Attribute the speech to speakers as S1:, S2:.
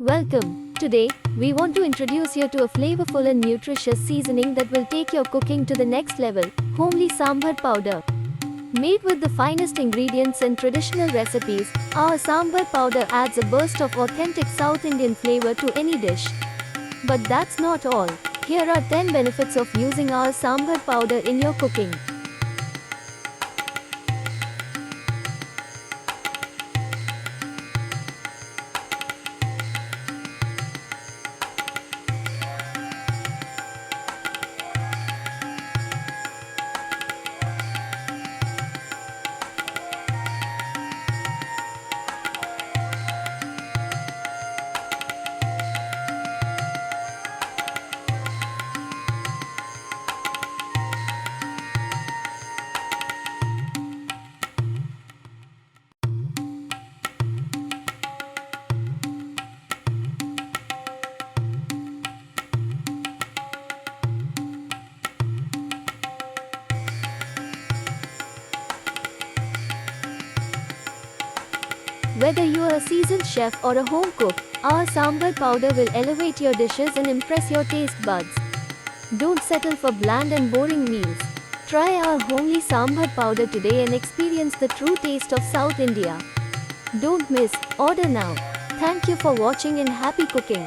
S1: Welcome. Today, we want to introduce you to a flavorful and nutritious seasoning that will take your cooking to the next level, homely sambar powder. Made with the finest ingredients and traditional recipes, our sambar powder adds a burst of authentic South Indian flavor to any dish. But that's not all. Here are 10 benefits of using our sambar powder in your cooking. Whether you are a seasoned chef or a home cook, our sambar powder will elevate your dishes and impress your taste buds. Don't settle for bland and boring meals. Try our homely sambar powder today and experience the true taste of South India. Don't miss, order now. Thank you for watching and happy cooking.